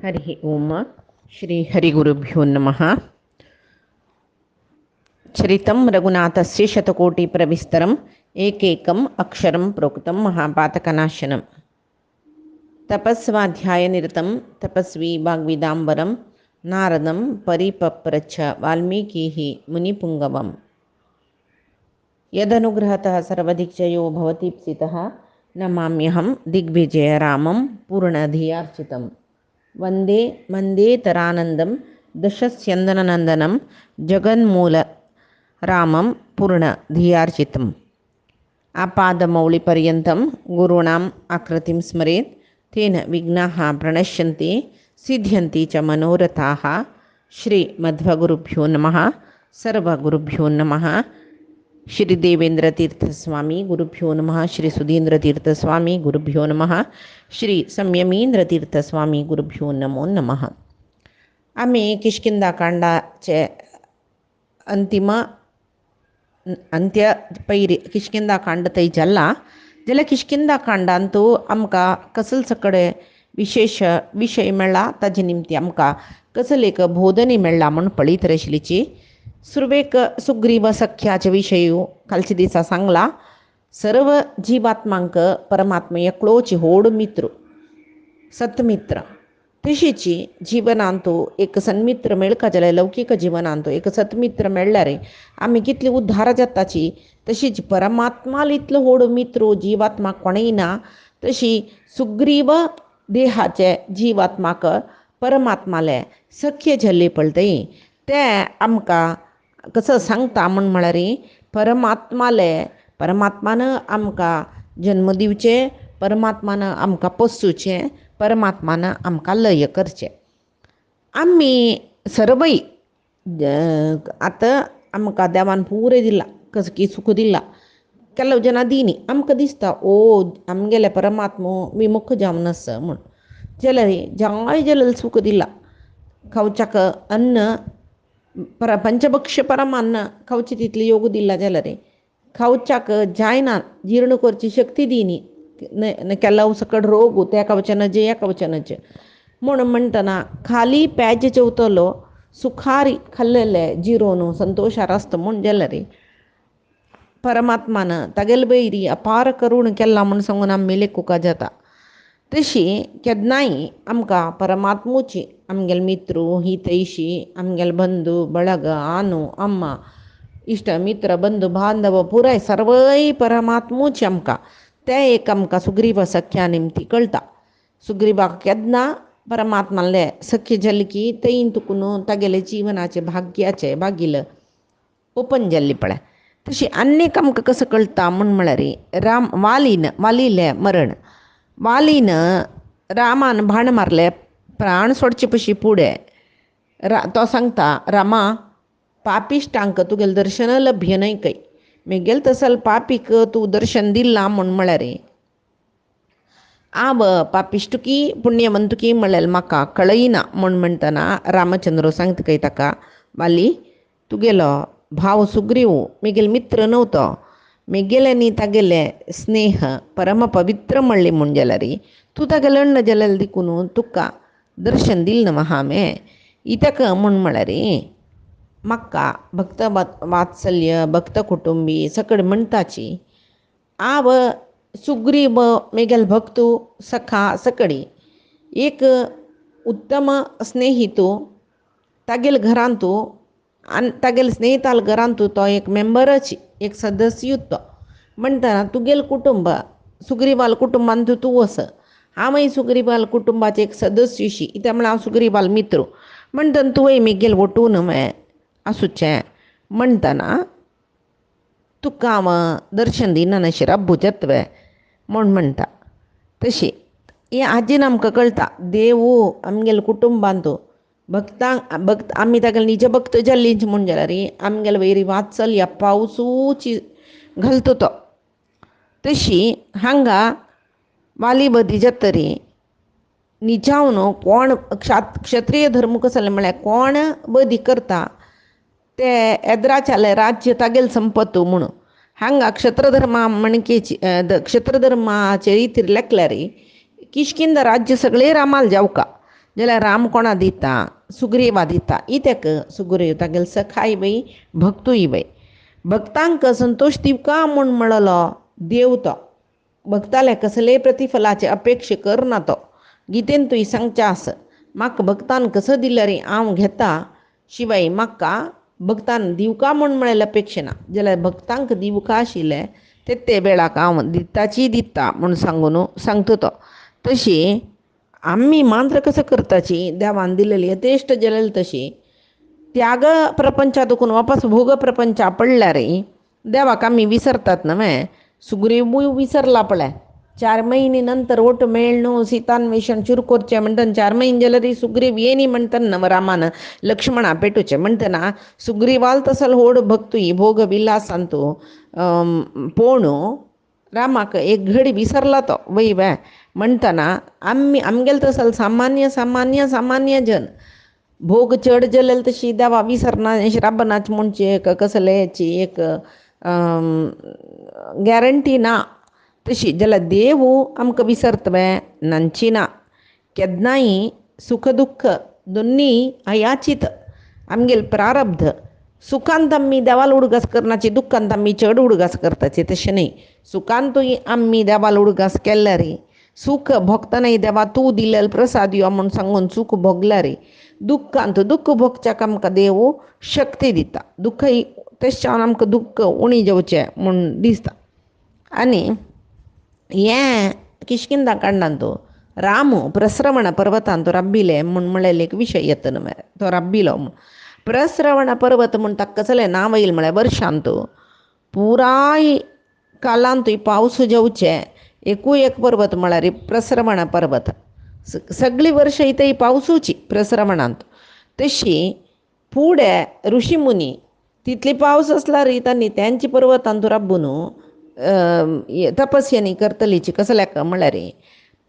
हरि ओम श्री हरिगुरुभ्यो नमः। चरितं रघुनाथस्य शतकोटिप्रविस्तरम् एकैकम् अक्षरं प्रोक्तं महापातकनाशनं। तपस्वाध्यायनिरतं तपस्वी वाग्विदाम्बरं नारदं परिपप्रच्छ वाल्मीकिः मुनिपुङ्गवम्। यदनुग्रहतः सर्वदिक्जयो भवतीप्सितः नमाम्यहं दिग्विजयरामं पूर्णधियार्चितम्। वन्दे मन्देतरानन्दं दशस्यन्दननन्दनं जगन्मूलरामं पूर्णधियार्चितम्। आपादमौलिपर्यन्तं गुरूणाम् आकृतिं स्मरेत् तेन विघ्नाः प्रणश्यन्ति सिद्ध्यन्ति च मनोरथाः। श्रीमध्वगुरुभ्यो नमः। सर्वगुरुभ्यो नमः। श्री देवेंद्रतीर्थस्वामी गुरुभ्यो नमः। श्री सुधींद्रतीर्थस्वामी गुरुभ्यो नमः. श्री संयमींद्रतीर्थस्वामी गुरुभ्यो नमो नमः. आम्ही किष्किंधाकांडाचे अंत्य पैरी किष्किंधाकांड थंय जाल्ला जाल्यार किष्किंधाकांडांतू आमकां कसले सकळे विशेष विशय मेळ्ळा ताजे निमती आमकां कसले एक बोधनी मेळ्ळा म्हूण पळयत आशिल्लीची. सुरवेक सुग्रीव सख्याचे विशय कालचे दिसा सांगला. सर्व जीवात्मांक परमात्मा एकलोच व्हड मित्र सत्मित्र. तशीची जिवनांतू एक सन्मित्र मेळका जाल्यार लौकीक जिवनांतू एक सत्मित्र मेळ्ळ्यार आमी कितली उद्धार जाताची. तशीच परमात्मा इतलो व्हड मित्र जिवात्माक कोणेय ना. तशी सुग्रीव देहाचे जिवात्माक परमात्माले सख्य झल्ले पळतय ते आमकां कसं सांगता म्हळ्यार परमात्मानं आमकां जन्म दिवचे, परमात्मानं आमकां पोसुचें, परमात्मानं आमकां लय करचें. आमी सर्वय आतां आमकां देवान पुरे दिला कसकी सुख दिला केल्लो जना दिनी आमकां दिसता आमगेले परमात्मो विमुख जावन आसा म्हूण. जाल्यार जाय जाल्यार सुख दिला. खावच्याक अन्न पंचभक्ष परमान्न खावचे तितले योग दिला जाल्यार खावच्याक जायना जीर्ण करची शक्ती दिनी केल्लो सकट रोग त्या खावचेनाचे ह्या खावचेनाचे म्हूण म्हणटना खाली पेज जेवतलो सुखारी खाल्लेले जिरोन संतोशार आसता म्हूण जाल्यार परमात्मानं तागेले बैरी अपार करूण केला म्हूण सांगून आमी लेखुका जाता. तशी केन्नाय आमकां परमात्मूची आमगेले मित्र हितैशी आमगेले बंधू बळग आनू अम्मा इश्ट मित्र बंधू बांधव पुराय सर्वय परमात्मूची आमकां ते एक आमकां सुग्रीव सख्या निमती कळटा. सुग्रीवाक केन्ना परमात्माले सख्य जाल्ली की थंय तुकून तागेले जिवनाचे भाग्याचे भागील ओपन जाल्ली पळय. तशी आनीक आमकां कसं कळटा म्हळ्यार वालीले मरण. वालीन रामान भाण मारले प्राण सोडचे पशी फुडें तो सांगता रामा पापिश्टांक तुगेलें दर्शन लभ्य न्हय खंय. म्हगेले तसल पापीक तूं दर्शन दिलां म्हळ्यार पापिश्टुकी पुण्यवंतुकी म्हळ्यार म्हाका कळयना म्हणटना रामचंद्र सांगता खंय ताका वाली तुगेलो भाव सुग्रीव म्हगेलो मित्र न्हवतो. म्हगेले न्ही तागेले स्नेह परम पवित्र म्हणले म्हूण जाल्यार तूं तागेले अण्ण जाल्यार देखून तुका दर्शन दिलें न्हय हांवें इतक म्हळ्यार म्हाका भक्त वात्सल्य भक्त कुटुंबी सकड म्हणटाची सुग्रीव म्हगेलो भक्त सखा सकडी एक उत्तम स्नेहितू तागेले घरांतू आनी तागेले स्नेहिताल घरांतू तो एक मेंबरच एक सदस्य तो म्हणटना तुगेले कुटुंब सुग्रीवाल कुटुंबांत तूं वस हांवय सुग्रीवाल कुटुंबाचे एक सदस्यशी इत्या म्हळ्यार हांव सुग्रीवाल मित्र म्हणटना तुवें म्हगेले वटून आसूचें म्हणटना तुका हांव दर्शन दिना नाशिरा अब्बूजत्वे म्हूण म्हणटा. तशी हे हाजेन आमकां कळटा देव आमगेले कुटुंबांत भक्त आमी तागेले निज भक्त जाल्लींच म्हूण जाल्यार आमगेले वैरी वात्सल्य पावसूची घालता तो. तशी हांगा वाली बदी जातरी निजावन कोण क्षत्रिय धर्म कसले म्हळ्यार कोण बदी करता ते येद्राचाले राज्य तागेले संपत म्हणून हांगा क्षत्रधर्मा मणकेची क्षत्रधर्माचे रितीर लेखल्यार किष्किंद राज्य सगळे रामाल जावका जाल्यार राम कोणा दिता, सुग्रीवा दिता. इत्याक सुग्रीव तागेल सखाय वय भक्तूय वय. भक्तांक संतोष दिवका म्हूण म्हणलो देव तो. भक्ताले कसले प्रतिफलाचे अपेक्षा करना तो. गितेन तुवें सांगचें आसा, म्हाका भक्तान कसो दिल्यार हांव घेता, शिवाय म्हाका भक्तान दिवका म्हूण म्हळ्यार अपेक्षा ना. जाल्यार भक्तांक दिवका आशिल्लें ते वेळाक हांव दिताची दिता म्हूण सांगता तो. तशी आम्ही मात्र कसं करताची देवान दिलेली यथेष्ट जलेल तशी त्याग प्रपंचात दुखून वापस भोग प्रपंचा पडल्यार देवाक आम्ही विसरतात नव्हे. सुग्रीव विसरला पळय. 4 महिने नंतर ओट मेळणू सीतान्वेषण चूर करचें म्हणटना 4 महिने जाल्यार सुग्रीव येनी म्हणटना रामान लक्ष्मणा पेटूचें म्हणटना सुग्रीवाल तसल होड भक्तूय भोग विलासांतू पोणू रामाक एक घडी विसरला तो वय म्हणटना आमगेल तसल सामान्य सामान्य सामान्य जन भोग चड जलेल तशी देवा विसरना राबनाच म्हणची एक कसलेची एक गॅरंटी ना. तशी जाल्यार देव आमकां विसरतवे नांची ना. केन्नाय सुख दुख्ख दोन्ही अयाचीत आमगेल प्रारब्ध. सुखांत आम्ही देवाला उडगास करनाची, दुख्खांत आम्ही चड उडगास करताचे. तशें न्ही, सुखांतूय आम्ही देवाला उडगास केल्यार सुख भोगतना देवा तूं दिलेल प्रसाद यो म्हूण सांगून सुख भोगल्यार दुख्खांत दुख्ख भोगच्याक आमकां देव शक्ती दिता. दुख्खय तेच्यान आमकां दुख्ख उणी जेवचें म्हूण दिसता. आनी हें किशकिंदा कांडान तो राम प्रस्रवण पर्वतांत राबिले म्हूण म्हळ्यार एक विशय येता न्हय. तो राबिलो म्हूण प्रस्रवण पर्वत म्हूण ताका कसलें नांव येयलें म्हळ्यार वर्शांत पुराय कालांतूय पावस जेवचे एकूय एक पर्वत म्हळ्यार प्रस्रवण पर्वत. सगळीं वर्सां इथं पावसूची प्रस्रवणांत. तशी फुडें ऋषिमुनी तितली पावस आसल्यार तांणी त्यांची पर्वतांत राबून तपस्यानी करतलीची कसल्याक म्हळ्यार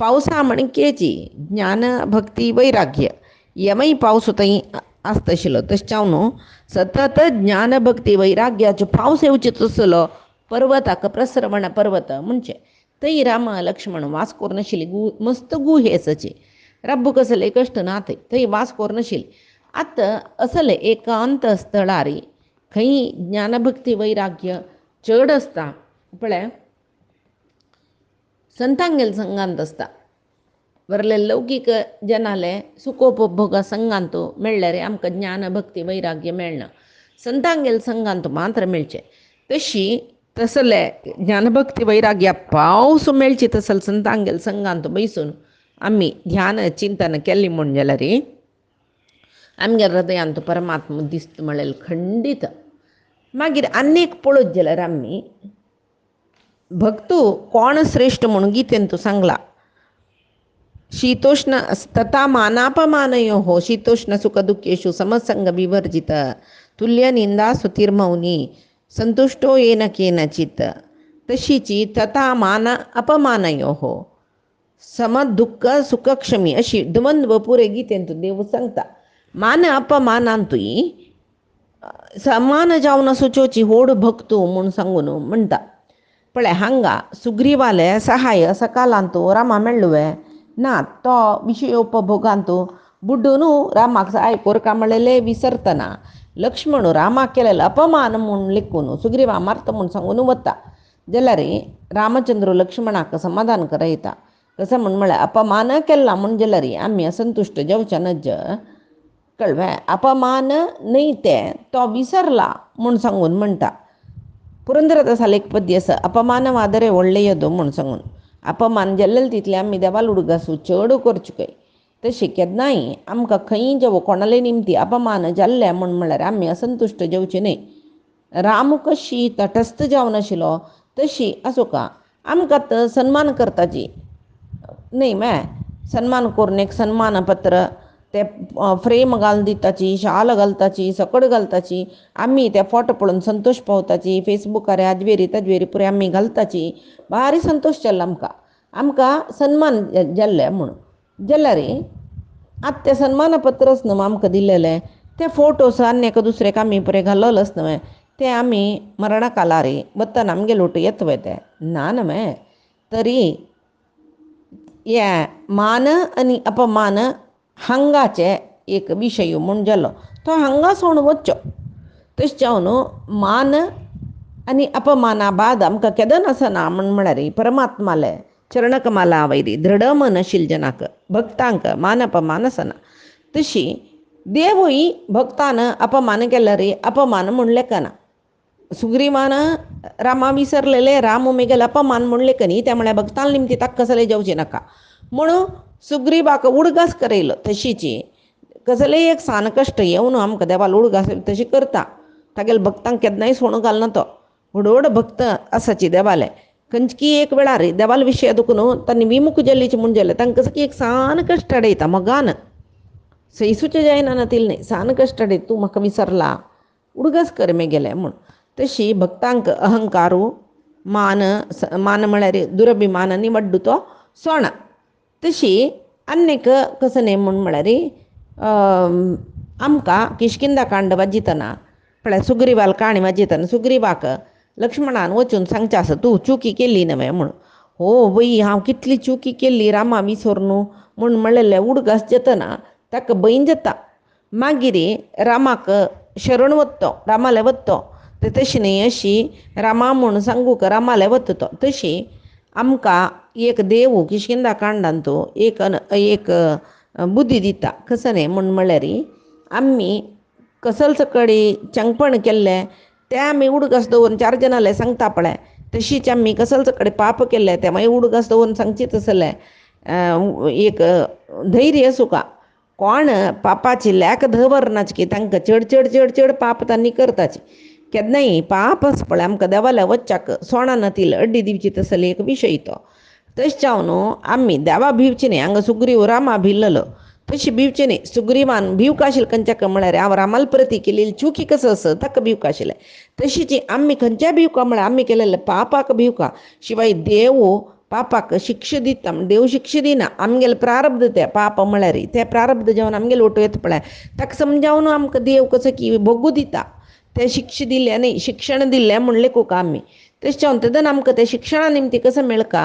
पावसा म्हणकेची ज्ञान भक्ती वैराग्य हेमय पावस थंय आसता आशिल्लो. तशें न्हू सतत ज्ञान भक्ती वैराग्याचो पावस येवचो तसलो पर्वताक प्रस्रवण पर्वत म्हणचे. थंय राम लक्ष्मण वास करूनाशिल्ली मस्त गुहेसची. रब्ब कसले कश्ट ना थंय वास करूनाशिल्ली. आतां असले एकांत स्थळार खंय ज्ञानभक्ती वैराग्य चड आसता पळय संतांगेल संगांत आसता. वरले लौकीक जनाले सुखोपभोगा संगांत मेळ्ळ्यार आमकां ज्ञान भक्ती वैराग्य मेळना. संतांगेल संगांत मात्र मेळचें. तशी तसले ज्ञानभक्ती वैराग्या पावस मेळची तसल संतांगेल संगांत बसून आमी ध्यान चिंतन केल्ली म्हूण जाल्यार आमगे हृदयांत परमात्मा दिसता म्हळ्यार खंडीत. मागीर आनीक पळोवत जाल्यार आमी भक्तू कोण श्रेष्ठ म्हणून गितेन तूं सांगला. शीतोष्ण तथा मानापमानयोः शीतोष्ण सुख दुःखेषु समसंग विवर्जित तुल्य निंदा स्तुतिर्मौनी संतुष्टो येन केनचित्. तशीची तथा मान अपमानयोः सम दुःख सुखक्षमी अशी द्वंद्व पुरे गितेन तूं देव सांगता. मान अपमानांतूय समान जावन सुचोवची होड भक्तू म्हूण सांगून म्हणटा पळय. हांगा सुग्रीवाले सहाय सकालांत रामा मेळ्ळुवे ना. तो विशयोपभोगांत बुड्डून रामाक सहाय कोरका म्हणलेले विसरतना लक्ष्मण रामाक केलेलो अपमान म्हूण लेखून सुग्रीवा मारता म्हूण सांगून वता. जाल्यार रामचंद्र लक्ष्मणाक समाधान करयता. कसं म्हळ्यार अपमान केला म्हूण जाल्यार आमी असंतुश्ट जेवचे नज कळ्ळें. अपमान न्हय ते तो विसरला म्हूण सांगून म्हणटा. पुरंदरदासाल एक पद्य आसा अपमान वादरे व्हडलेयदो म्हूण सांगून. अपमान जाल्लेले तितले आमी देवाला उडगासू चड करचे खंय. तशें केन्नाय आमकां खंय जेवो कोणाले निमती अपमान जाल्ले म्हूण म्हळ्यार आमी असंतुश्ट जेवचे न्हय. राम कशी तटस्थ जावनाशिल्लो तशी आसोका आमकां सन्मान करताची न्हय. सन्मान करून एक सन्मान पत्र ते फ्रेम घालून दिताची, शाल घालताची, सकड घालताची. आमी ते फोटो पळोवन संतोष पावताची. फेसबुकार आजवेरी तजवेरी पुरे आमी घालताची. भारी संतोश जाल्लो आमकां सन्मान जाल्ले म्हणून. जाल्यार आतां तें सन्मान पत्रच न्हू आमकां दिलेलें. ते फोटोस आनी दुसऱ्याक आमी पुरे घालोलच न्हय. ते आमी मरणा कालार वतना आमगे लोट येतवे ते ना न्हय. तरी हे मान आनी अपमान हंगाचे एक विषय म्हूण जालो तो हंगा सोडून वच्चो. तशें जावन मान आनी अपमाना बाद आमकां केदन आसना म्हळ्यार परमात्माले चरणकमाला वैरी दृढ मनशील जनाक भक्तांक मान अपमान आसना. तशी देवूय भक्तान अपमान केला रे अपमान म्हूण लेखना. सुग्रीवान रामा विसरलेले राम मेगेल अपमान म्हूण लेखनी त्या म्हळ्यार भक्तांक निमती ताका कसले जावचे नाका म्हणून सुग्रीवाक उडगास करयलो. तशीची कसलेय एक सान कश्ट येवन आमकां देवाल उडगास तशी करता. तागेले भक्तांक केन्नाय सोडून घालना तो. व्हड भक्त आसाची देवाले खंयची एक वेळार देवाल विशय दुखून तांणी विमुख जाल्लीची म्हूण जालें तांकां कसली एक सान कश्ट अडयता मोगान सैसूचे जायना ना तिल्ले सान कश्ट अडयता. तूं म्हाका विसरला उडगास कर मेगेले म्हूण. तशी भक्तांक अहंकारू मान म्हळ्यार दुरभिमान आनी वड्डू तो सोणा. तशी आनीक कसं म्हूण म्हळ्यार आमकां किश्किंदा कांड वाजितना म्हळ्यार सुग्रीवाल काणी वाजितना सुग्रीवाक लक्ष्मणान वचून सांगचें आसा तूं चुकी केल्ली न्हय म्हूण. हो वय हांव कितली चुकी केल्ली रामा विसर न्हू म्हूण म्हणलेले उडगास जातना ताका भंय जाता. मागीर रामाक शरण वत्तो रामाले वत्तो. ते तशी न्ही अशी रामा म्हूण सांगूक रामाले वता तो. तशी आमकां एक देव किश्किंदा कांडान तो एक बुद्धी दिता. कसं न्ही म्हूण म्हळ्यार आमी कसल सकडी चंगपण केल्ले ते आमी उडगास दवरून 4 जनाले सांगता पळय. तशीच आमी कसल सकडी पाप केल्ले ते मागीर उडगास दवरून सांगचीच आसले. एक धैर्य आसूं कोण पापाची लॅक धरनाची की तांकां चड चड चड चड पाप तांणी करताची. केन्नाय पाप आसा पळय आमकां देवाल्या वच्चाक सोणान ती अड्डी दिवची तसले एक विशय तो. तशें जावन आमी देवा भिवची न्ही. हांगा सुग्रीव रामा भिल्ललो तशी भिवची न्ही. सुग्रीवान भिवका आशिल्लें खंयच्याक म्हळ्यार हांव रामाल प्रती केलेली चुकी कसो आसा ताका भिवका आशिल्लें. तशीच आमी खंयच्या भिवका म्हळ्यार आमी केलेले पापाक भिवका. शिवाय देव पापाक शिक्षा दिता देव शिक्षा दिना. आमगेले प्रारब्ध ते पाप म्हळ्यार ते प्रारब्ध जावन आमगेले ओटो येता पळय ताका समजावन आमकां देव कसो की भोगू दिता. ते शिक्षा दिले न्ही शिक्षण दिल्लें म्हूण लेखूक आमी. तशें जावन तेदन आमकां ते शिक्षणा निमती कसं मेळका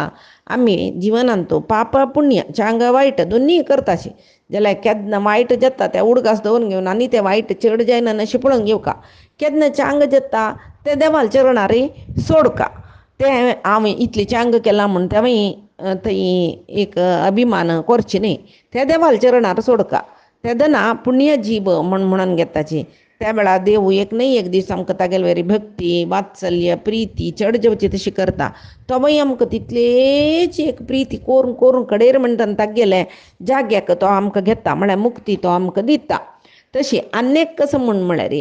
आमी जिवनांत तो पाप पुण्य चांग वायट दोनीय करताशी जाल्यार केन्ना वायट जाता ते उडगास दवरून घेवन आनी ते वायट चड जायना अशें पळोवन घेवका. केन्ना चांग जाता ते देवाल चरणार सोडका. ते हांव इतली चांग केलां म्हूण तें थंय एक अभिमान करची न्ही. ते देवाल चरणार सोडका. तेदना पुण्य जीव म्हणून घेताची. त्या वेळार देव एक न्ही एक दीस आमकां तागेले वरी भक्ती वात्सल्य प्रिती चड जेवची तशी करता. तोय आमकां तितलेच एक प्रिती करून करून कडेर म्हणटा तागेले जाग्याक तो आमकां घेता म्हळ्यार मुक्ती तो आमकां दिता. तशी आनेक कसं म्हूण म्हळ्यार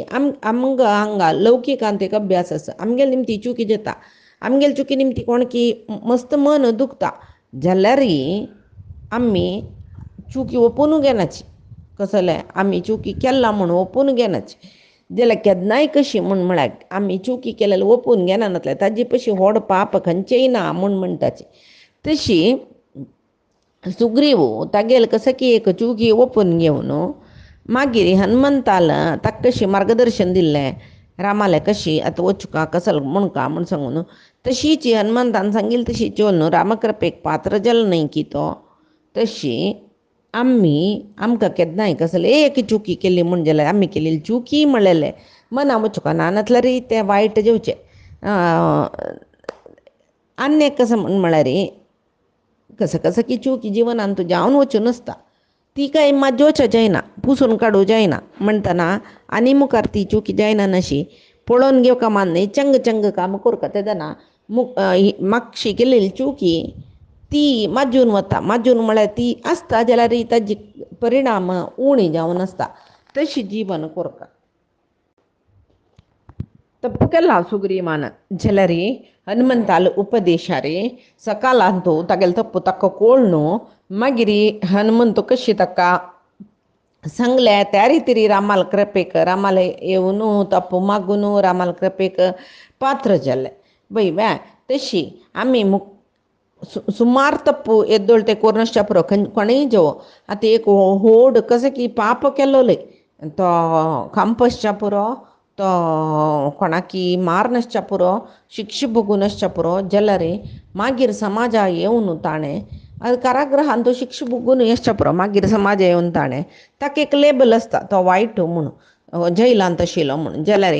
आमकां हांगा लौकिकांत एक अभ्यास आसा. आमगेले निमती चुकी जाता. आमगेले चुकी निमती कोण की मस्त मन दुखता जाल्यार आमी चुकी ओपून घेनाची. कसले आमी चुकी केला म्हूण ओपून घेनाची. जाल्यार केन्नाय कशी म्हूण म्हळ्यार आमी चुकी केलेले ओपून घेना नातले ताजी पशी व्हड पाप खंयचेय ना म्हूण म्हणटाची. तशी सुग्रीव तागेले कसं की एक चुकी ओपून घेवन मागीर हनुमंताल ताका कशी मार्गदर्शन दिल्लें रामाले कशी आतां वचुका कसल म्हणका म्हूण सांगून तशीच हनुमंतान सांगिल्ली तशी चोवन रामकृपेक पात्र जालो न्हय की तो. तशी आमकां केन्नाय कसले एक चुकी केली म्हूण जाल्यार आमी केलेली चुकी म्हणलेले मना वचुका ना नातल्यार ते वायट जेवचे. आनेक कसं म्हूण म्हळ्यार कसं की चुकी जिवनांत जावन वचून आसता ती काय माजोवच्या जायना पुसून काडूं जायना म्हणटना आनी मुखार ती चुकी जायना नशी पळोवन घेवका न्ही चंग चंग काम करता. तेदना मागशी केलेली चुकी ती माजून वता. माजून म्हळ्यार ती आसता जाल्यार ताजी परिणाम उणी जावन आसता. तशी जीवन करता. तप्प केला सुग्रीवान जाल्यार हनुमंताल उपदेशारे सकाळांतू तागेले तप्प ताका कळून मागीर हनुमंत कशी ताका सांगले त्या रितीरी रामाल कृपेक रामाले येवन तप्प मागून रामाल कृपेक पात्र जाले. वय तशी आमी सुमार तप्पू येद्दोळ ते कोरनासच्या पुरो कोणेय जो आतां एक व्हड कसं की पाप केलोले तो खांपसच्या पुरो तो कोणाकी मार नासच्या पुरो शिक्षा भोगून आसच्या पुरो जाल्यार मागीर समाजा येवन ताणें ಅದು कारागृहान तो शिक्षा बुगून येसच्या पुरो मागीर समाज येवन ताणें ताका एक लेबल आसता तो वायट म्हणून जैलांत आशिल्लो म्हणून जाल्यार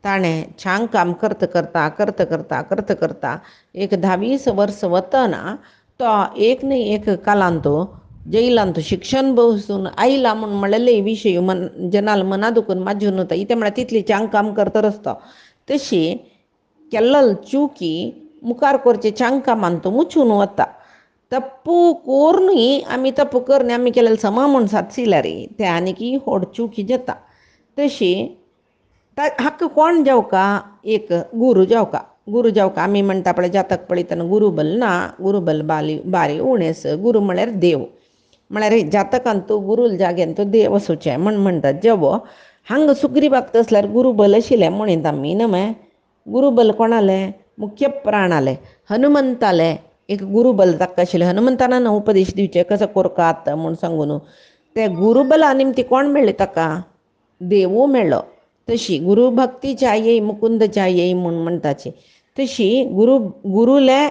ताणें छान काम करता एक 10-20 वर्स वतना तो एक न्ही एक कालांत जैलांत शिक्षण बसून आयला म्हणून म्हणलेले विशय जनाल मना दुखून माजून वता इथे म्हळ्यार तितली चांग काम करता रस्तो तशी केल्लो चुकी मुखार करचे चांग कामान तो मुचून वता तप्पू कोरनी आमी तप्पू करनी आमी केलेले समा म्हूण सादसिल्यार ते आनीकी व्हड चुकी जाता तशी हक्क कोण जावका एक गुरू जावका आमी म्हणटा पळय जातक पळयतना गुरुबल ना गुरुबल बारी उणेस गुरू म्हळ्यार देव म्हळ्यार जातकांत तो गुरूल जाग्यान तो देव वचूचें म्हणटात जेवो हांगा सुग्रीवाक तसल्यार गुरुबल आशिल्लें म्हणीत आमी न्हय गुरुबल कोणालें मुख्य प्राणालें हनुमंतालें एक गुरुबल ताका आशिल्लें हनुमंतान उपदेश दिवचे कसो करतात म्हूण सांगून ते गुरुबला निमती कोण मेळ्ळें ताका देवू मेळ्ळो तशी गुरु भक्ती चाहिये मुकुंद चाहिये म्हूण म्हणटाची तशी गुरुले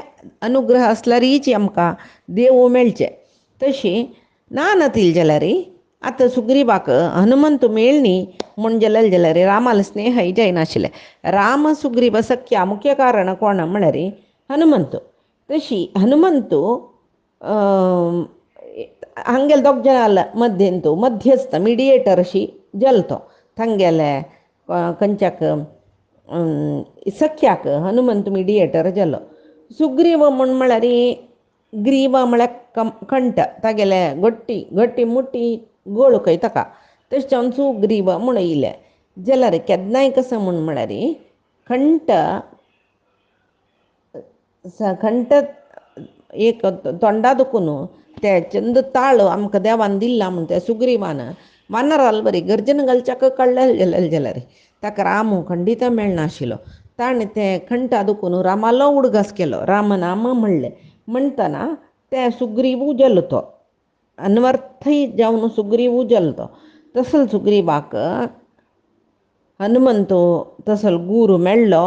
अनुग्रह आसल्यारच आमकां देव मेळचे तशी ना नातील जाल्यार आतां सुग्रीवाक हनुमंत मेळ्ळी म्हूण जाल्यार रामाल स्नेहय जायनाशिल्लें राम सुग्रीव सख्या मुख्य कारण कोण म्हळ्यार हनुमंत तशी हनुमंत हांगेले दोग जनाल मध्यस्थ मिडियेटर अशी जल्तो थंगेले खंयच्याक सख्याक हनुमंत मिडियेटर जालो सुग्रीव म्हूण म्हळ्यार ग्रीव म्हळ्यार कंठ तागेले गट्टी मुट्टी गोळ खंय ताका तशें जावन सुग्रीव म्हूण येयलें जाल्यार केन्नाय कसो म्हूण म्हळ्यार खंट एक तोंडा दुखून ते चंद ताळ आमकां देवान दिला म्हूण त्या सुग्रीवान वानराल बरी गर्जन घालच्याक कळ्ळें जाल्यार ताका राम खंडीत मेळनाशिल्लो ताणें तें खंटा दुखून रामालो उडगास केलो रामनाम म्हणलें म्हणटना ते सुग्रीव जालो तो अन्वर्थय जावन सुग्रीव जालो तो तसलो सुग्रीवाक हनुमंत तसलो गुरू मेळ्ळो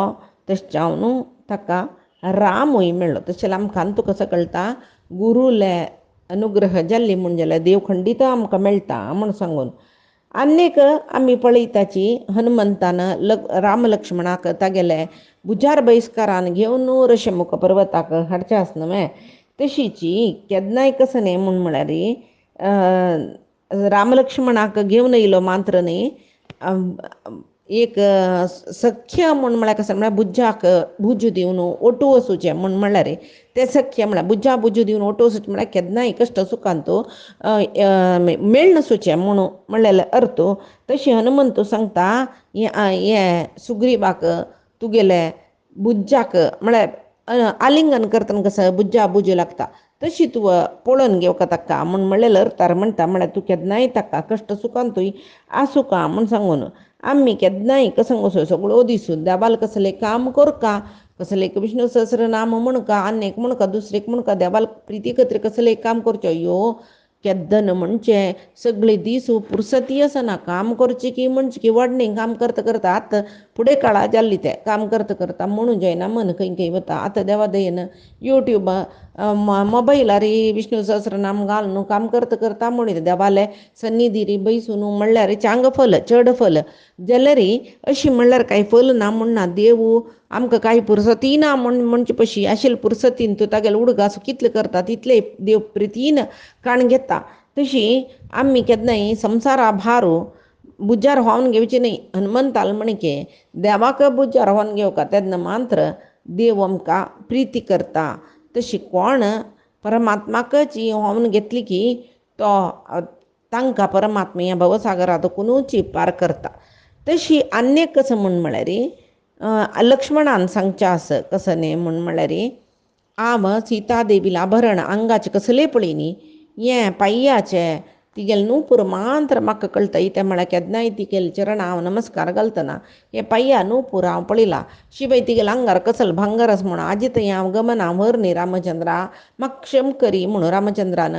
तशें जावन ताका रामूय मेळ्ळो तशें आमकां तो कसो कळटा गुरूले अनुग्रह जाल्ली म्हूण जाल्यार देव खंडीत आमकां मेळटा म्हूण सांगून आनीक आमी पळयताची हनुमंतान राम लक्ष्मणाक तागेले भुजार बहिस्कारान घेवन ऋषमुख पर्वताक हाडचें आसना न्हय तशीच केन्नाय कसो न्ही म्हूण म्हळ्यार राम लक्ष्मणाक घेवन येयलो मात्र न्ही एक सख्य म्हूण म्हळ्यार कसो म्हळ्यार भुजाक भुज दिवन ओटू वचूचें म्हूण म्हळ्यार ते सख्य म्हळ्यार भुज दिवन ओटू वचूचें म्हळ्यार केन्नाय कश्ट सुखान तो मेळ नसूचें म्हणून म्हणलेले अर्थ तशी हनुमंत सांगता हे सुग्रीवाक तुगेले भुजाक म्हळ्यार आलिंगन करतना कसो भुज लागता तशी तुवें पळोवन घेवका ताका म्हूण म्हणलेले अर्थार म्हणटा म्हळ्यार तूं केन्नाय ताका कश्ट सुखान तुवें आसूं म्हूण सांगून आमी केन्नाय कसो सगळो दीस देवाल कसलें काम करका कसलें विष्णू सहस्रनाम म्हणका आनेक म्हणका दुसरेक म्हणका देवाल प्रिती खातीर कसलें काम करचें ह्यो केद्दन म्हणचें सगळे दीस पुरसती आसना काम करचें की म्हणचें की व्हडणें काम करता आतां फुडें काळा जाल्ली तें काम करता म्हणून जायना मन खंय वता आतां देवा दयेन यूट्यूब मोबायलार विष्णू सहस्रनाम घालून काम करता म्हणून देवाले सन्निधीर बैसून म्हणल्यार चांग फल चड फल जाल्यार अशी म्हणल्यार कांय फल ना म्हणना देव आमकां कांय पुरसती ना म्हणचे पशी आशिल्ले पुरसतीन तूं तागेले उडगास कितले करता तितले देव प्रितीन काण घेता तशी आमी केन्नाय संवसारा भार बुजार व्हांवन घेवचें न्ही हनुमंताल म्हणके देवाक बुजार व्हांवन घेवका तेन्ना मात्र देव आमकां प्रिती करता तशी कोण परमात्माकच व्हांवन घेतली की तो तांकां परमात्मा ह्या भवसागरांतूनच पार करता तशी आनीक कसो म्हूण म्हळ्यार लक्ष्मणान सांगचें आस कसो न्ही म्हूण म्हळ्यार हांव सीता देवीला आभरण आंगाचे कसले पळय न्ही हें पाय्याचें तिगेलें नूपूर मात्र म्हाका कळटा तें म्हळ्यार केन्नाय तिगेले चरणा हांव नमस्कार घालतना हें पाय्या नूपूर हांव पळयलां शिवाय तिगेले आंगार कसलो भांगर आसा म्हूण आजी थंय हांव गमना व्हर न्ही रामचंद्रा म्हाका क्षम करी म्हणून रामचंद्रान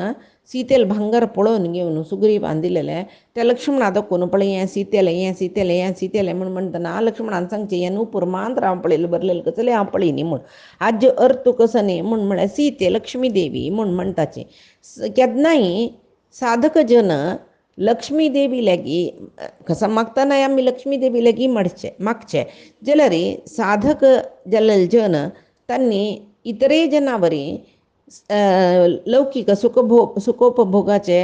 सीतेला भांगर पळोवन घेवन सुग्रीव दिलेले त्या लक्ष्मणा दाखोवन पळय हें सीतेलें हें सीतेलें हें सीतेलें म्हण म्हणटना लक्ष्मणान सांगचें हें न्हू पुरमांत हांव पळयलें बरलेलें कसलें हांव पळयनी म्हूण हाजे अर्थ कसो न्ही म्हूण म्हळ्यार सीते लक्ष्मी देवी म्हूण म्हणटाचें केन्नाय साधक जन लक्ष्मी देवी लागीं कसं मागतना आमी लक्ष्मी देवी लागीं मागचें जाल्यार साधक जाल्ले जन तांणी इतरे जनावरी लौकिक सुखोपभोगाचे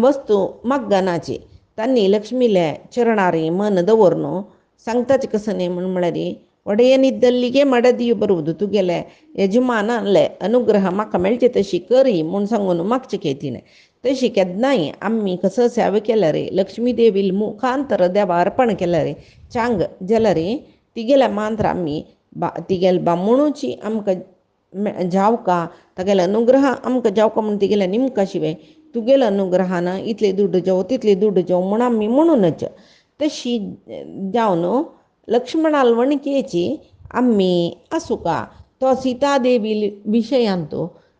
वस्तू मागनाची तांणी लक्ष्मीले चरणारी मन दवरन सांगताच कसं न्ही म्हूण म्हळ्यार ಒಡೆಯನಿದ್ದಲ್ಲಿಗೆ ಮಡದಿಯು ಬರುವುದು ತುಗೆಲೆ ಯಜಮಾನಲೆ ಅನುಗ್ರಹ म्हाका मेळचे तशी करी म्हूण सांगून मागचें केतीन तशी केन्नाय आमी कसो सेवा केल्यार लक्ष्मी देवी मुखांतर देवा अर्पण केल्यार चांग जाल्यार तिगेल्या मांत्र आमी तिगेले बामणूची आमकां जावका तागेले अनुग्रह आमकां जावका म्हूण तिगेले निमका शिवाय तुगेले अनुग्रहान इतले दुड्ड जावं तितले दुड्ड जावं म्हूण आमी म्हणूनच तशी जावन लक्ष्मणाल वणकेची आमी आसुका तो सीतादेवी विशयांत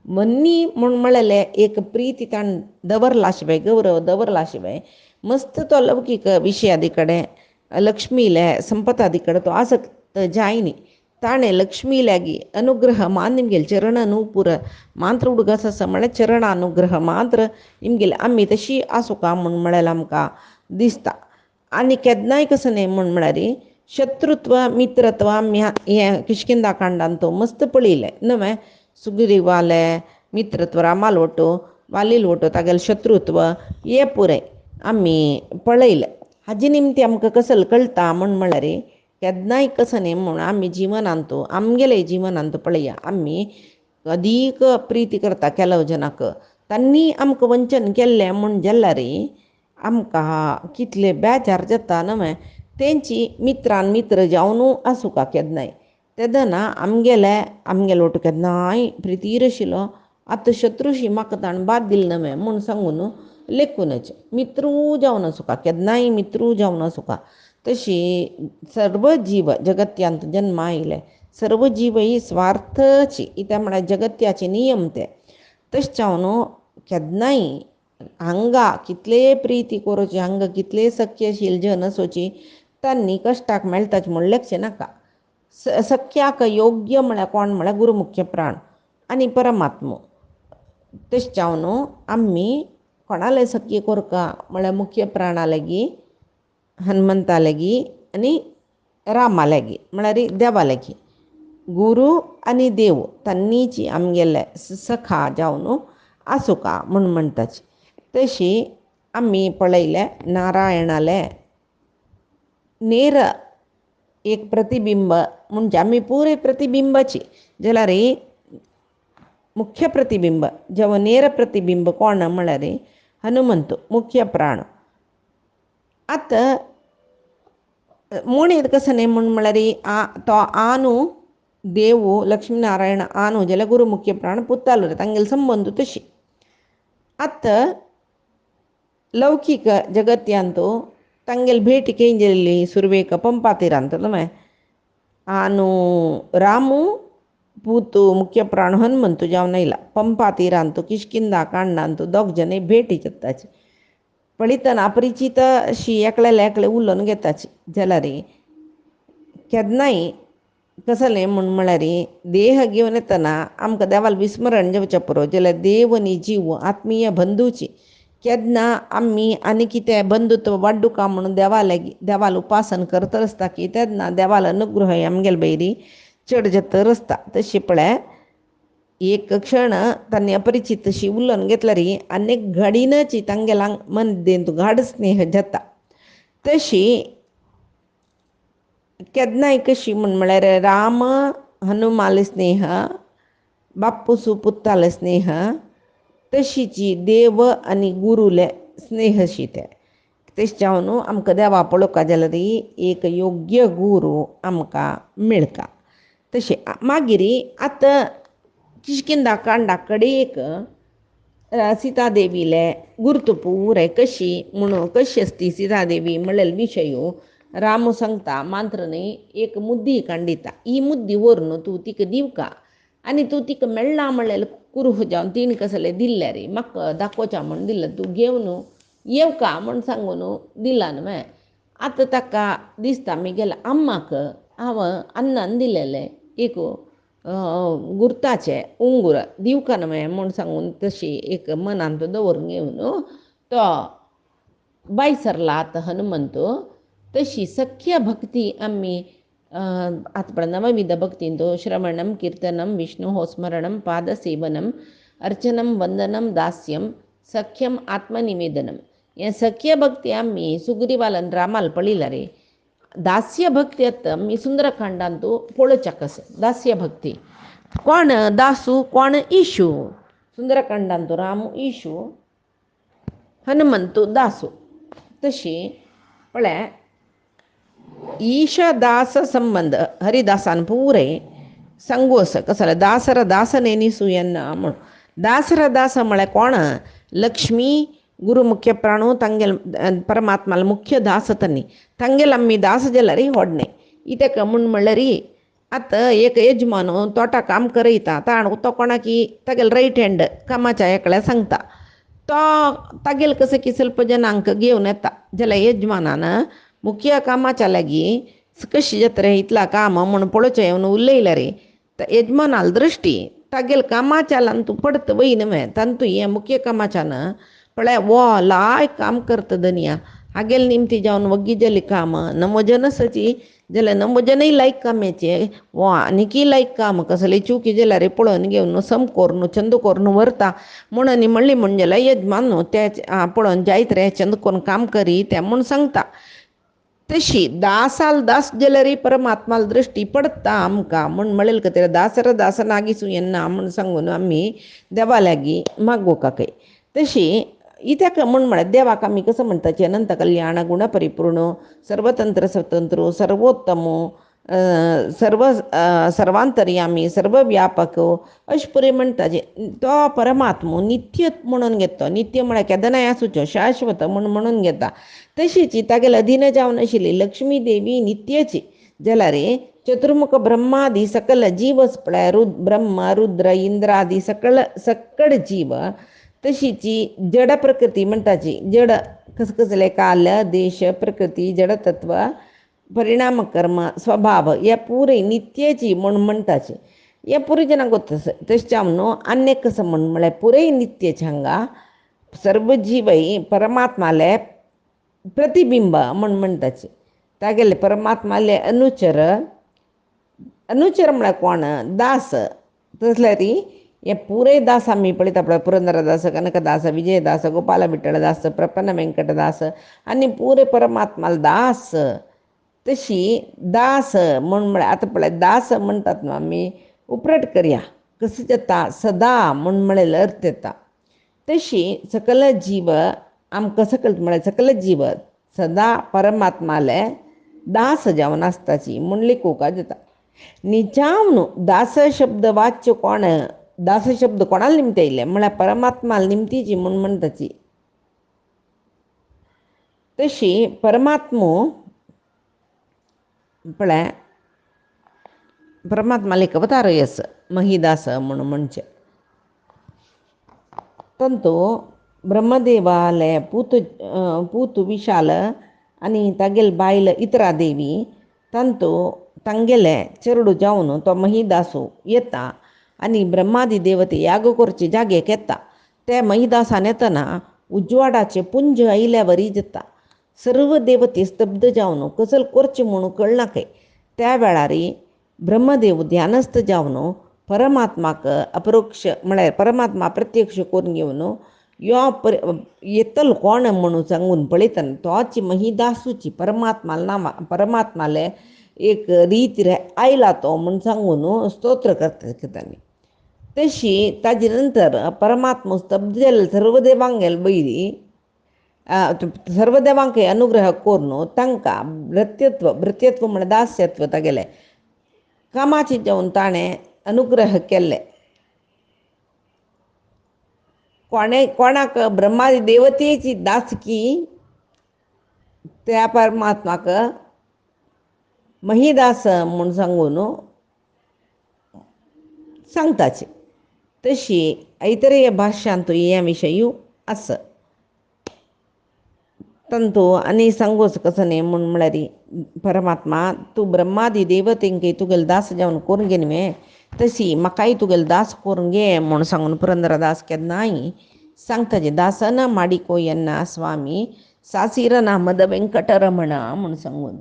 मन्नी म्हूण म्हळेलें एक प्रीती ताण दवरला शिवाय गौरव दवरला शिवाय मस्त तो लौकीक विशयादी कडेन लक्ष्मीले संपतादी कडेन तो आसक्त जायनी ताणें लक्ष्मी लागीं अनुग्रह मान निमगेले चरण नूपुर मात्र उडगस आसा म्हळ्यार चरण अनुग्रह मात्र निमगेले आमी तशी आसुका म्हूण म्हळ्यार आमकां दिसता आनी केन्नाय कसो न्ही म्हूण म्हळ्यार शत्रुत्व मित्रत्व आमी हें किश्किंदा तो मस्त पळयलें न्हय सुग्रीवाले मित्रत्व रामाल वटो वालील वटो तागेले शत्रुत्व हे पुरे आमी पळयलें हाजे निमती आमकां कसो कळटा म्हूण म्हळ्यार केन्नाय कसो न्ही म्हूण आमी जिवनांत आमगेले जिवनांत पळया आमी अदीक प्रिती करता केलो जनाक तांणी आमकां वंचन केल्लें म्हूण जाल्यार आमकां कितले बेजार जाता न्हय तेंची मित्रान मित्र जावन आसुका केन्नाय तेदना आमगेलो वटो केन्नाय प्रितीर आशिल्लो आतां शत्रुशी म्हाका ताण बाद दिले न्हय म्हूण सांगून लेखूनच मित्रू जावन आसुका केन्नाय मित्रू जावन आसुका तशी सर्व जीव जगत्यांत जन्मा आयले सर्व जीव ही स्वार्थची इत्या म्हळ्यार जगत्याचे नियम ते तशें जावन केन्नाय हांगा कितले प्रिती करची हांगा कितले सख्यशील जन आसोची तांणी कश्टाक मेळटाच म्हूण लेखचें नाका सख्याक योग्य म्हळ्यार कोण म्हळ्यार गुरुमुख्य प्राण आनी परमात्मो तशें जावन आमी कोणाले सख्य कोरका म्हळ्यार मुख्य प्राणा लागीं हनुमंता लागीं आनी रामा लागीं म्हळ्यार देवा लागीं गुरू आनी देव तांणीची आमगेले सखा जावन आसुका म्हूण म्हणटाची तशी आमी पळयलें नारायणाले नेर एक प्रतिबिंब म्हणजे आमी पुरे प्रतिबिंबाची जाल्यार मुख्य प्रतिबिंब जेव्हा नेर प्रतिबिंब कोण म्हळ्यार हनुमंत मुख्य प्राण आतां मोणीत कसो न्ही म्हूण म्हळ्यार तो आनू देव लक्ष्मीनारायण आनू जाल्यार गुरू मुख्य प्राण पुत्तालो तांगेले संबंद तशी आतां लौकीक जगत्यांत तांगेली भेट खंय जाल्ली सुरवेक पंपा तीरांत न्हय आनू रामू पूत मुख्य प्राण हनुमंत जावन आयला पंपा तीरांत किश्किंदा कांडांत दोग जन भेट जाताची पळयतना अपरिचीत अशी एकल्याला एकले उलोवन घेताची जाल्यार केन्नाय कसो न्ही म्हूण म्हळ्यार देह घेवन येतना आमकां देवाल विस्मरण जेवचें पुरो जाल्यार देव आनी जीव आत्मीय बंधूची केन्ना आमी आनी कितें बंधुत्व वाडूका म्हणून देवाल उपासन करत आसता की तेन्ना देवाल अनुग्रह आमगेले बैरी चड जतर आसता तशी पळय एक क्षण तांणी अपरिचीत तशी उलोवन घेतल्यार अनेक घडीनची तांगेला मध्येंत गाढ स्नेह जाता तशी केन्नाय कशी म्हूण म्हळ्यार राम हनुमाल स्नेह बापूसू पुत्ताले स्नेह तशीची देव आनी गुरुले स्नेहशी ते तशें जावन आमकां देवा पळोवपा जाल्यार एक योग्य गुरू आमकां मेळटा तशें मागीर आतां किश्किंदा कांडा कडेक सीतादेवीले गुर्त पुराय कशी म्हणून कशी आसती सीतादेवी म्हळ्यार विशय राम सांगता मात्र न्ही एक मुद्दी कांडिता ही मुद्दी व्हरून तूं तिका दिवका आनी तूं तिका मेळना म्हणलें कुरूह जावन तिणें कसलें दिल्लें रे म्हाका दाखोवच्या म्हण दिल्लें तूं घेवन येवका म्हण सांगून दिला न्हय. आतां ताका दिसता मिगेल्या अम्माक हांव अन्नान दिलेलें एक गुर्ताचें उंगूर दिवका न्हय म्हूण सांगून तशी एक मनांत दवरून घेवन तो बायसरला आतां हनुमंत तशी सख्य भक्ती आमी आतां नवविध भक्तींतो श्रवणं कीर्तनं विष्णु स्मरणं पादसेवनम अर्चनम वंदनम दास्यम सख्यम आत्मनिवेदनम हें सख्य भक्ती आमी सुग्रीवालन रामाल पळयला रे. दास्य भक्ती आमी सुंदरकांडांतू पळोवच्या कस दास्य भक्ती कोण दासू कोण इशू सुंदरकांडांतू रामू इशू हनुमंतू दासू तशी पळय ईश दास संबंध हरिदासान पुरे सांगू असं कसं दासर दासनेनिसू येन्ना म्हण दासर दास म्हळ्यार कोण लक्ष्मी गुरु मुख्य प्राणू तांगेल परमात्माला मुख्य दास तन्नी तांगेल आमी दास जाल्यार व्हडणे इतेक म्हूण म्हणल्यार आतां एक यजमान तोटा काम करयता तो कोणाकी तागेल रायट हँड कामाच्या एकल्या सांगता तो तागेल कसं की ಸ್ವಲ್ಪ जनांक घेवन येता जाल्यार यजमानान मुख्य कामाच्या लागीं कशी जाता इतला काम म्हूण पळोवचें येवन उलयलें रे यजमानाल दृश्टी तागेल कामाच्यान तूं पडत वय न्हय तांतू हें मुख्य कामाच्यान पळय वो लायक काम करता दनिया हागेल निमती जावन वग्गी जाली काम नमोजनसची जाल्यार नमोजनय लायक कामाचे वो आनीकी लायक काम कसले चुकी जाल्यार रे पळोवन घेवन सम कोरून चंद कोरून व्हरता म्हणून म्हणली म्हण जाल्यार यजमान ते पळोवन जायत रे चंद करून काम करी तें म्हूण सांगता. तशी दासाल दास जाल्यार परमात्माल दृश्टी पडटा आमकां म्हूण म्हणलें खातीर दासर दासनागीसू येन्ना म्हूण सांगून आमी देवा लागीं मागोवका कय. तशी इत्याक म्हूण म्हळ्यार देवाक आमी कसं म्हणटाची अनंत कल्याण गुण परिपूर्ण सर्वतंत्र स्वतंत्र सर्वोत्तम सर्वांतर्यामी सर्वव्यापक अशें पुरे म्हणटाचे तो परमात्मो नित्य म्हणून घेता नित्य म्हळ्यार केदनाय आसूच्यो शाश्वत म्हणून घेता. तशीच तागेले अधीन जावन आशिल्ली लक्ष्मी देवी नित्यची जाल्यार चतुर्मुख ब्रह्मादी सकल जीवच पळय ब्रह्म रुद्र इंद्रादी सकळ जीव तशीची जड प्रकृती म्हणटाची जड कसले काल देश प्रकृती जडतत्व परिणाम कर्म स्वभाव हे पुरे नित्यची म्हूण म्हणटाचे हे पुरे जना गोत्ता तशें न्हू अन्य कसं म्हूण म्हळ्यार पुरे नित्यचे हांगा सर्व जीवय परमात्माले प्रतिबिंब म्हूण म्हणटाचे तागेले परमात्माले अनुचर म्हळ्यार कोण दास तसल्यार हे पुरे दास आमी पळयता पळय पुरंदरदास कनकदास विजयदास गोपाल विठ्ठलदास प्रपन्न वेंकटदास आनी पुरे परमात्माल दास. तशी दास म्हूण म्हळ्यार आतां पळय दास म्हणटात न्हू आमी उपरट करया कसं जाता सदा म्हूण म्हळ्यार अर्थ येता. तशी सकल जीव आमकां म्हळ्यार सकल जीव सदा परमात्माले दास जावन आसताची म्हूण लिखूंक जाता. निजाम दास शब्द वाच्य कोण दास शब्द कोणाल निमते येयले म्हळ्यार परमात्माल निमतीची म्हूण म्हणटाची. तशी परमात्मो पळय परमात्माल एक अवतारय आसा महिदास म्हूण म्हणचे तंतू ब्रह्मदेवाले पूत विशाल आनी तागेल बायल इतरा देवी तंतू तांगेले चेडूं जावन तो महिदासू येता आनी ब्रह्मादी देवते याग करचे जागेक येता. ते महिदासान येतना उजवाडाचे पुंज आयल्या वरी जाता. सर्व देवते स्तब्ध जावन कसल करचे म्हणून कळना काय. त्या वेळार ब्रह्मदेव ध्यानस्थ जावन परमात्माक अपरोक्ष म्हळ्यार परमात्मा प्रत्यक्ष करून घेवन यो येतल कोण म्हणून सांगून पळयतना तोच महिदासूची परमात्माले एक रीत रे आयला तो म्हूण सांगून स्तोत्र करता. तशी ताजे नंतर परमात्मा स्तब्ध जाले सर्व देवांक गेले बैरी सर्व देवांक अनुग्रह करून तांकां भृत्यत्व म्हळ्यार दास्यत्व तागेले कामाचे जावन ताणें अनुग्रह केले. कोणाक ब्रह्मादी देवतेची दासकी त्या परमात्माक महिदास म्हूण सांगून सांगताचे. तशी ऐतरेय भाष्यांतू या विषयी असं तंतू आणि सांगोच कसं नाही म्हणून म्हळ्यारी परमात्मा तू ब्रह्मादी देवतेंके तुगेल दास जावन करून घे न्ही तशी म्हाकाय तुगेल दास करून घे म्हणून सांगून पुरंदरदास केन्नाय सांगताचे. दासन माडिको येन्ना स्वामी सासीर नामद वेंकटरमण म्हणून सांगून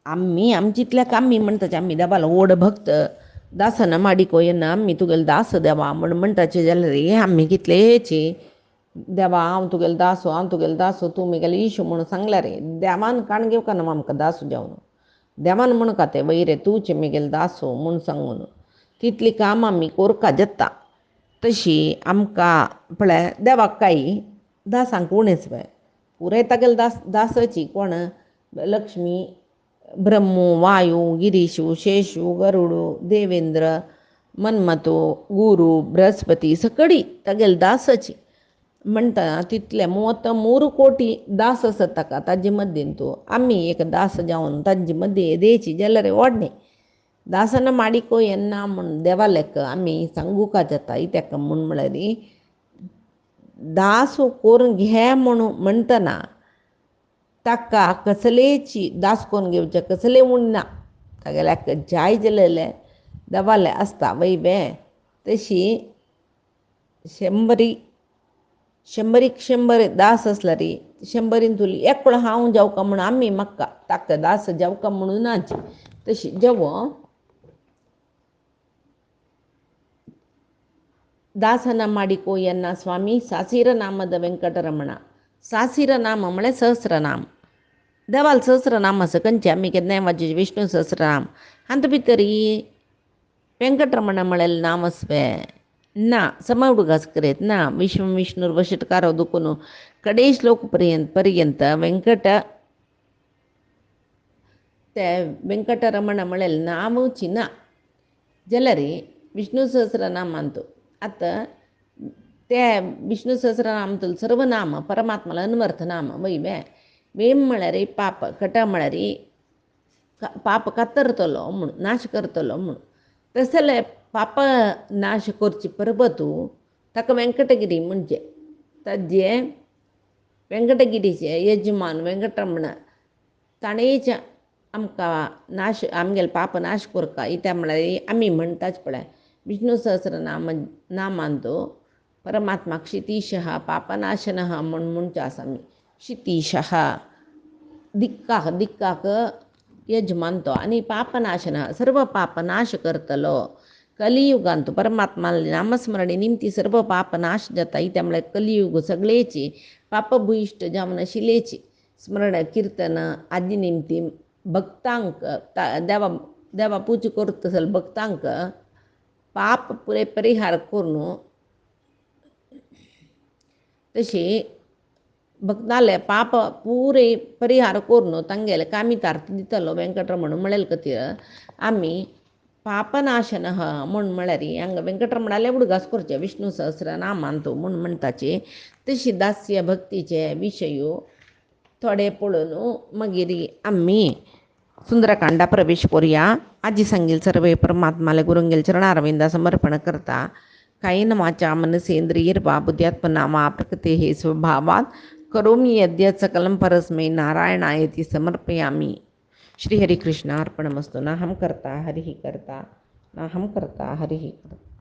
आम्ही आमचितल्याक आम्ही म्हणताचे आम्ही देवाला ओढ भक्त दासन माडिको येन्ना आम्ही तुगेल दास देवा म्हणून म्हणताचे जाल्यार रे आम्ही कितलेचे देवा हांव तुगेलो दासो तूं म्हगेलो इशू म्हणून सांगला रे देवान काण घेवका न्हू आमकां दासो जावन देवान म्हण का तें वय रे तूंचे म्हगेलो दासो म्हूण सांगून तितली काम आमी कोरका जेता. तशी आमकां पळय देवाक कांय दासांक उणेंच पळय पुराय तागेलो दासची कोण लक्ष्मी ब्रह्मो वायू गिरीशू शेशू गरुडू देवेंद्र मन्मथो गुरू बृहस्पती सकडी तागेलो दासची म्हणटा तितले 33 कोटी दास आसात ताका ताजे मदीं तूं आमी एक दास जावन तांचे मदीं येदेची जाल्यार व्हडणे दासन माडिको येन्ना म्हूण देवालेक आमी सांगूका जाता इत्याक म्हूण म्हळ्यार दास करून घे म्हणून म्हणटना ताका कसलेची दास करून घेवचे कसले उरना तागेल्याक जाय जालेले देवाले आसता वय बे. तशी 100 दास आसला रे 100 एकलो हांव जावका म्हणून आमी म्हाका ताका दास जावका म्हणूनाच तशी जेवो दासन माडिको येन्ना स्वामी सासीर नामद वेंकटरमण. सासीर नाम म्हळ्यार सहस्रनाम देवाल सहस्रनाम आसा खंयचे आमी केन्नाय वाचे विष्णू सहस्रनाम हांत भितर वेंकटरमण म्हळेलें नाम आसा पळय ना समवडुगास करेत ना विष्णुर वशटकारो दुखून कडे श्लोक पर्यंत वेंकट ते वेंकटरमण म्हळेलें नामूची ना जाल्यार विष्णू सहस्रनामांतू आतां ते विष्णू सहस्रनामांतलो सर्वनाम परमात्माला अन्वर्थ नाम वय बे. वेम म्हळ्यार पाप कट म्हळ्यार पाप कातरतलो म्हूण नाश करतलो म्हूण तशें जाल्यार पाप नाश करची परबतू ताका वेंकटगिरी म्हणजे ताजे वेंकटगिरीचे यजमान वेंकटरमण ताणेंच आमकां नाश आमगेले पाप नाश कोरता इत्या म्हळ्यार आमी म्हणटाच पळय विष्णू सहस्रनामांतू परमात्मा क्षितीशः पापनाशनः म्हूण म्हणचे आसा आमी क्षितीशः दिक्काक यजमान तो आनी पापनाशनः सर्व पाप नाश करतलो. कलियुगांतू परमात्मा नामस्मरणे निमती सर्व पाप नाश जाता इत्या म्हळ्यार कलियुग सगळेची पापभुयिश्ट जावन आशिल्लेची स्मरण कीर्तन आदी निमती भक्तांक देवा पुजा करता आसतना भक्तांक पाप पुरे परिहार करून तशी भक्ताले पाप पुरे परिहार करून तांगेले कामितार्थ दितलो वेंकटरमण म्हळेले खातीर आमी पापनाशनः म्हूण म्हळ्यार हांगा वेंकटरमणाले उडगास करचे विष्णू सहस्रनामांतू म्हूण म्हणटाचे. तशी दास्य भक्तीचे विशय थोडे पळोवन मागीर आमी सुंदरकांडा प्रवेश करुया. आजी सांगील सर्वे परमात्माले गुरुंगेल चरणारविंदा समर्पण करता. कायेन वाचा मनसेंद्रियर्वा बुद्ध्यात्मना वा प्रकृतेः स्वभावात् करोमि यद्यत् सकलं परस्मै नारायणायेति समर्पयामि. श्री हरि कृष्ण अर्पणमस्तु. नाहं कर्ता हरिः कर्ता नाहं कर्ता हरिः कर्ता.